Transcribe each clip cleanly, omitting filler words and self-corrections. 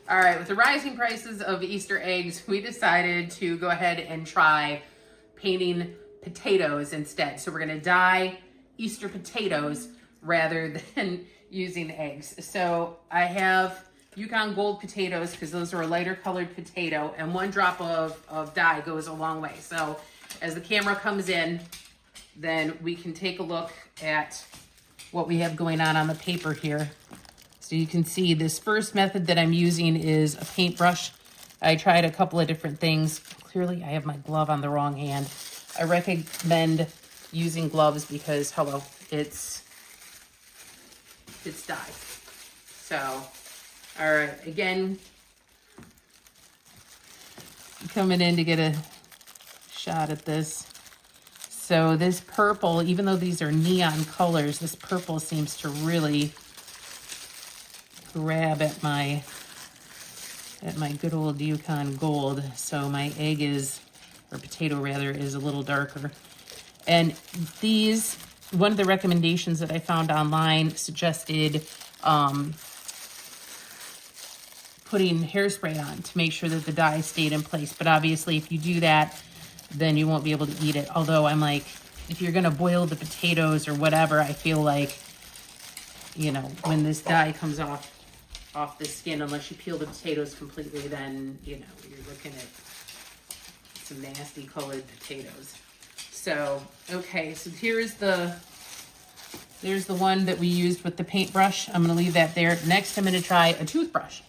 All right, with the rising prices of Easter eggs, we decided to go ahead and try painting potatoes instead. So we're gonna dye Easter potatoes rather than using eggs. So I have Yukon Gold potatoes because those are a lighter colored potato, and 1 drop of dye goes a long way. So as the camera comes in, then we can take a look at what we have going on the paper here. So you can see this first method that I'm using is a paintbrush. I tried a couple of different things. Clearly I have my glove on the wrong hand. I recommend using gloves because, hello, it's dye. So, all right, again, coming in to get a shot at this. So this purple, even though these are neon colors, this purple seems to really grab at my good old Yukon Gold. So my egg is, or potato rather, is a little darker. And these, one of the recommendations that I found online suggested putting hairspray on to make sure that the dye stayed in place. But obviously if you do that, then you won't be able to eat it. Although I'm like, if you're gonna boil the potatoes or whatever, I feel like, you know, when this dye comes off the skin, unless you peel the potatoes completely, then, you know, you're looking at some nasty colored potatoes. So, okay, so there's the one that we used with the paintbrush. I'm gonna leave that there. Next, I'm gonna try a toothbrush.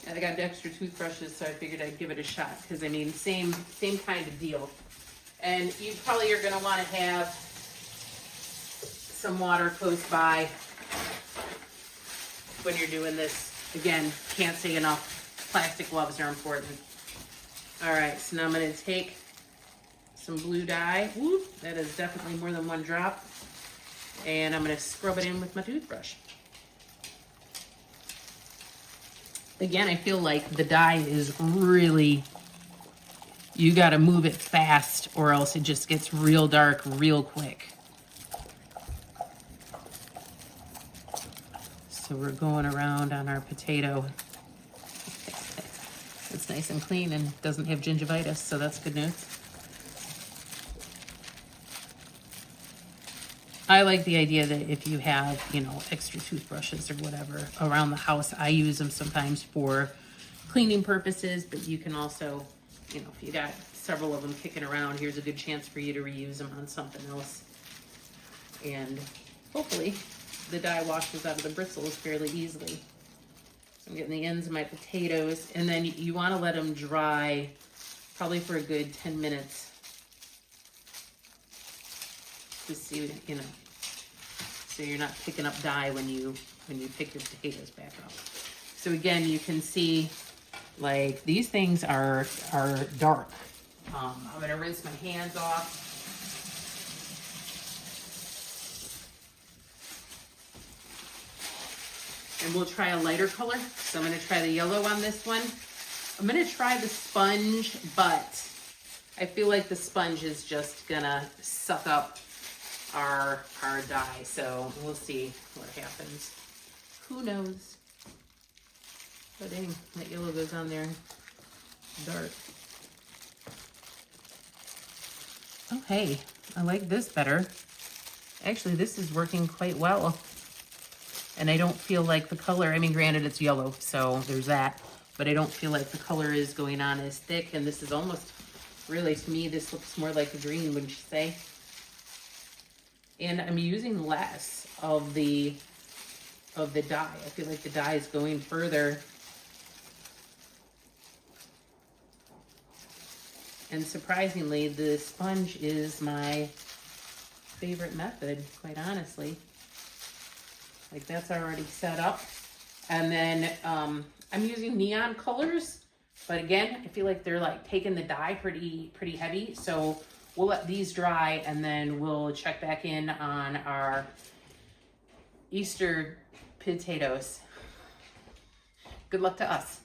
I got extra toothbrushes, so I figured I'd give it a shot, because I mean, same kind of deal. And you probably are gonna wanna have some water close by when you're doing this. Again, can't say enough, plastic gloves are important. All right, so now I'm gonna take some blue dye. Whoop, that is definitely more than 1 drop. And I'm gonna scrub it in with my toothbrush. Again, I feel like the dye is really, you gotta move it fast or else it just gets real dark real quick. So we're going around on our potato. It's nice and clean and doesn't have gingivitis, so that's good news. I like the idea that if you have, you know, extra toothbrushes or whatever around the house, I use them sometimes for cleaning purposes, but you can also, you know, if you got several of them kicking around, here's a good chance for you to reuse them on something else. And hopefully the dye washes out of the bristles fairly easily. So I'm getting the ends of my potatoes, and then you want to let them dry probably for a good 10 minutes to see, you know, so you're not picking up dye when you pick your potatoes back up. So again, you can see like these things are dark. I'm gonna rinse my hands off. And we'll try a lighter color. So I'm gonna try the yellow on this one. I'm gonna try the sponge, but I feel like the sponge is just gonna suck up our dye. So we'll see what happens. Who knows? Oh dang, that yellow goes on there dark. Oh hey, I like this better. Actually, this is working quite well. And I don't feel like the color, I mean, granted it's yellow, so there's that, but I don't feel like the color is going on as thick, and this is almost, really, to me, this looks more like a green, wouldn't you say? And I'm using less of the dye. I feel like the dye is going further. And surprisingly, the sponge is my favorite method, quite honestly. Like that's already set up. And then I'm using neon colors, but again, I feel like they're like taking the dye pretty heavy. So we'll let these dry and then we'll check back in on our Easter potatoes. Good luck to us.